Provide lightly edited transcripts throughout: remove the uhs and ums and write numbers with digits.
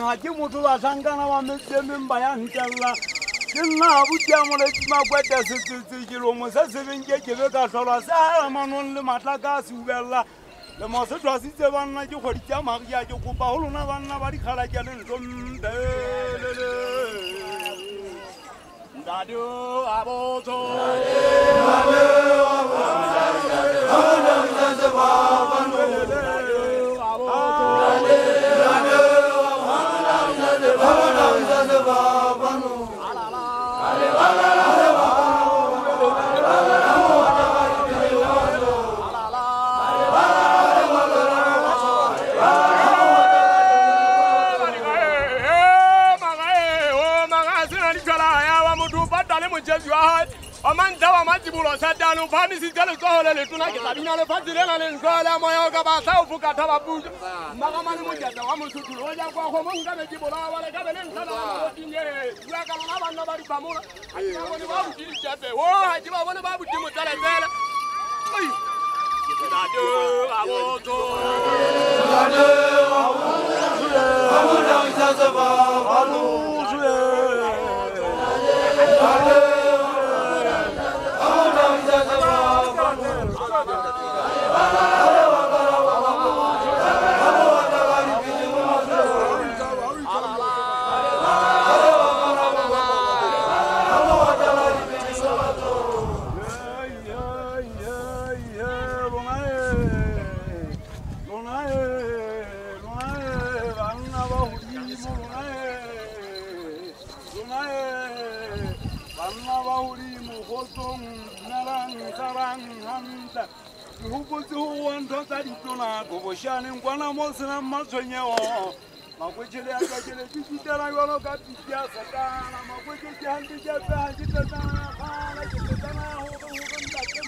Haji mutu la sangana wa mseme mbaya ntela. Kina buja mole tima kwete sisi kilo musa sevinje kebeka sola sa manon le mataka subella. Le mosu twasi se banna jo khorja magya jo kupa holuna banna bari khala jalen somde. Dadu aboto. Bulo sadanu fami si jalo ko le tuna ke tabina le fadile na le ngola moyo ka ba sa ufuka taba buja maka mani mujata wa musutu oja kwa ko munga me jibola wala ka belen sana o tinye ya ka na bana bari pamula ayi mo ni babu ti jate wo haji ba wona babu ti mutala tela ai dadu awoto dadu awoto isa ba balu Shani ngwana mosina mazonyewo makwechele akachele tikitela yolo kapitia satana makwechele handi jabe handi tatana khala kitana hodo ndake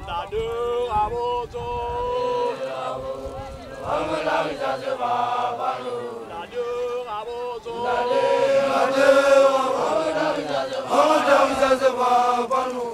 dadu aboto amala bisaje babalu dadu aboto dadu amala bisaje babalu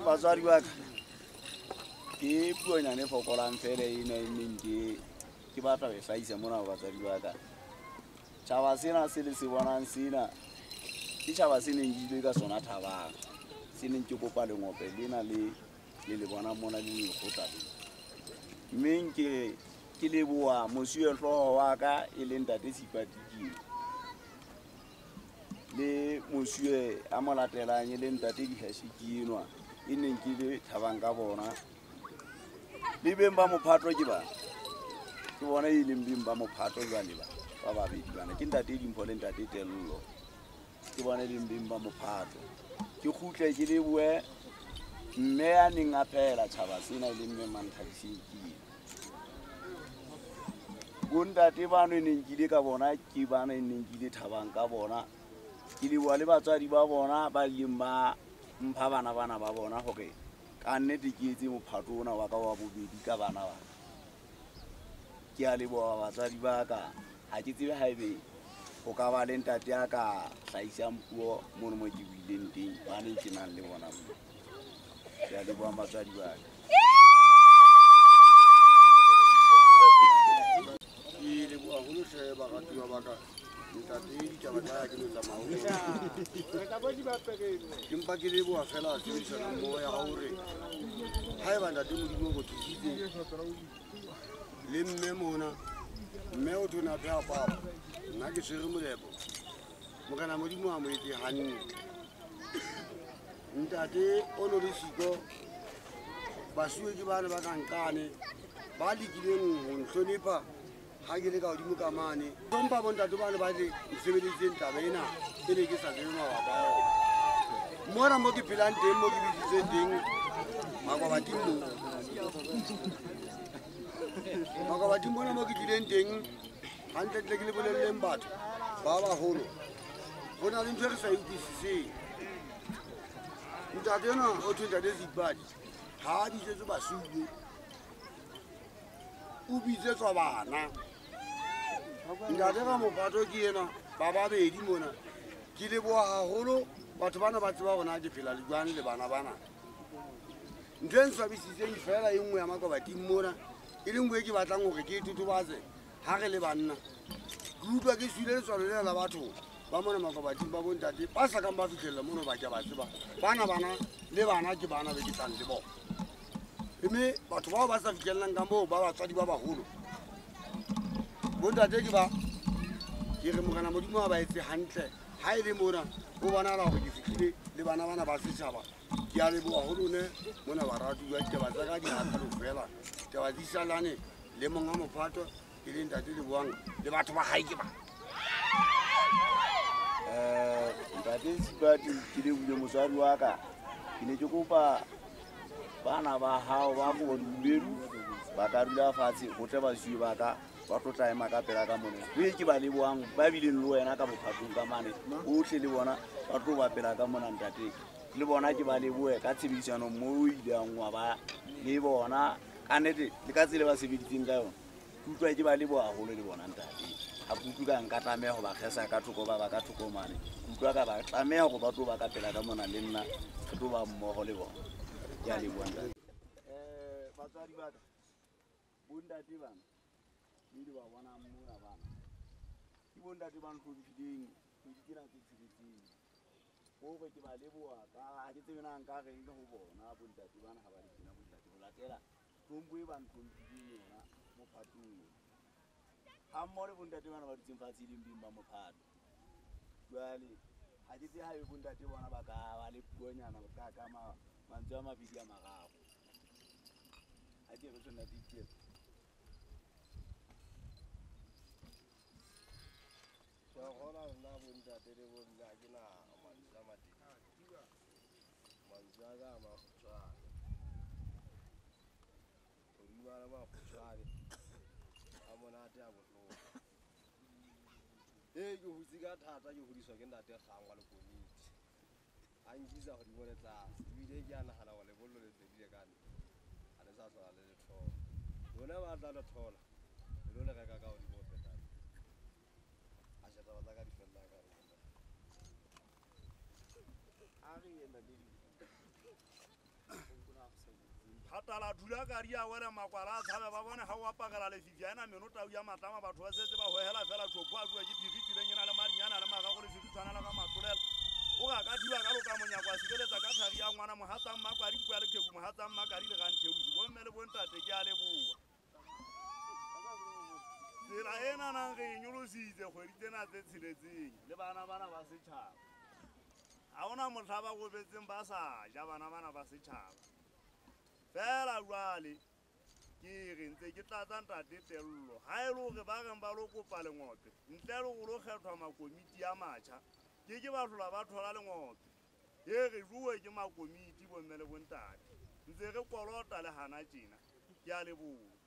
Batswadi ba ka ke puonyane fokolang fela ena e neng ke batla ho hlahisa mona batswadi ba ka. Tjhaba sena se le se bonang sena ke tjhaba se neng ile ka sona thabang. Se neng ke kopa lengope lena le bona mona le lekgotla le. Mme ke leboha mosuwe hlooho wa ka e leng Ntate Sipatikile. Le mosuwe a mo latelang e leng Ntate Dihashikinwa e neng ke le thabang ka bona. Le beng ba mophato ke ba ke bona e leng beng ba mophato jwale ba babedi bana ke Ntate Dimpho le Ntate Tello ke bona e leng beng ba mophato. Ke khutle ke lebohe mme a neng a phela tjhaba sena e leng mme Manthadisekile. Bontate bano e neng ke ile ka bona ke bana e neng ke ile thabang ka bona. Ke leboha le batswadi ba bona ba ileng ba mpha bana ba bona hore ka nnete ke etse mophato ona wa ka wa bobedi ka bana ba. Ke a leboha batswadi ba ka. Ha ke tsebe haebe o ka ba le ntate ya ka hlahisang puo mono mo ke buileng teng ba neng ke nang le bona. Ke a leboha batswadi ba ka. Ke leboha holo hle ba ratuwa ba ka. Ntate ditaba tsa ke le tsamao. Empa ke leboha fela tshebedisano mmoho ya hore haeba ntate Modimo go thusitse le mme mona mme o thona pha papa nna ke tshwere molebo Morena Modimo a mo etse hantle. Ntate o no le siko basuwe ke bana ba kankane ba lekileng ho nhlonipa ha ke le ka hodimo ka mane. Tlhompha bontate bana ba le sebedisitseng taba ena e ne ke sa tsebe mabaka a ona. Mona mo ke phelang teng mo ke bitsitseng teng Makwabating Makwabating mona mo ke tlileng teng hantle ke le bolelleng batho ba baholo ho na le ntho e re sa utlwisiseng. Ntate yona o thwe Ntate Sipati ha a bitsetse basuwe o bitsetswa bana. Ntate ka mophato ke ena ba babedi mona ke leboha haholo batho bana ba tseba bona ke phela le jwane le bana bana. ntho e nswabisitseng fela e nngwe ya makobating mona e le nngwe e ke batlang gore ke e totobatse ga re le banna ke utlwa ke suile letswalo le la batho ba mona makobating ba bontate ba sa kang ba fitlhelela mono ba ke ba tseba bana le bana ke bana be ke tlang le bona mme batho bao ba sa fitlhelelang ka moo ba batswadi ba bagolo bontate ke re Morena Modimo a ba etse hantle ha e le mona o bonala gore ke fitlhile le bana ba setšhaba ke a leboga go lone mona baratuwa taba tsa ka dingatalo fela taba di salane le monga mophato e le ntate Leboang le batho ba gae ke ba ntate Sipati ke le bule motswadi wa ka ke ne ke kopa bana ba hao ba go dubedu ba ka dula fatshe go tle ba sui ba ka ba tlo tla ema ka pela ka mone le ke ba leboang ba bileng le wena ka bophatong ka mane otlhe le bona ba tlo ba pela ka mona ntate le bona ke ba leboe ka tshebedisano mo ile angwa ba le bona ka nete le ka tsele ba sebeditseng ka yona utlwa ke ba leboa haholo le bona ntate ha kutlwa ka nka tlameha go ba kgesa ka thoko ba ka thoko mane utlwa ka ba tlameha go ba tlo ba ka pela ka mona le nna ke tlo ba mmogo le bona ya leboa ntate batswadi ba ka bontate bana le ba bona mona bana ke bontate ba ntlhodileng go dikira tse tsheletseng go be ke ba leboa ka ha ke tsebe na nka reng go bona bontate bana ha ba di kena bontate go latela tlhompo e ba ntlhodileng yona mo phatong ha mmore bontate bana ba ditseng fatshe le mbimba mo phato jwale ha ke tse ha e bontate bona ba ka ba le puonyana ka ka mantswe a mabedi a mararo ha ke re tsona ditse Hola na bontate le bona ke na mantsha mateng mantsha ga ma tswa o riwa ba tswale a monate a botlhoko ke hutsi ka thata ke hodiswa ke ntate gangwa le komiti a ngiza go di bone tlase ebile ke a nagana go le bollo le tsebile ka nna a le sa tswala le lethola lona ba tla le thola le le reka ka o di mo feta a sheta ba ka di fella ka a re yena le Hatala dula ka ria wele makwala tshabe ba bone ha wa pagala le fifiana minuta ya matama batho ba setse ba hohela fela tshopwa bua ke diriti le nyana le marinyana le maga go le fitshwana la ka matolela o ga ka diwa ka loka monyakwa sikeletsa ka thari ya ngwana mohatsa mmakwari kwa le kegu mohatsa mmakari le ga ntheusi bo mme le bontate ke a leboa tsela ena nang re nyolositse kgwedi tsena tse tsheletseng le bana ba setšhaba ha ona motlhaba go betseng ba sa ja bana ba setšhaba fela jwale ke re ntse ke tlatsa ntate Tello ha e le gore ba reng ba lo kopa lengotse ntle le go lo kgethwa makomiti ya matšha ke ba hlola ba thola lengotse e re ruwe ke makomiti bo mme le bontate ntse re kolota le hana tjena ke a leboha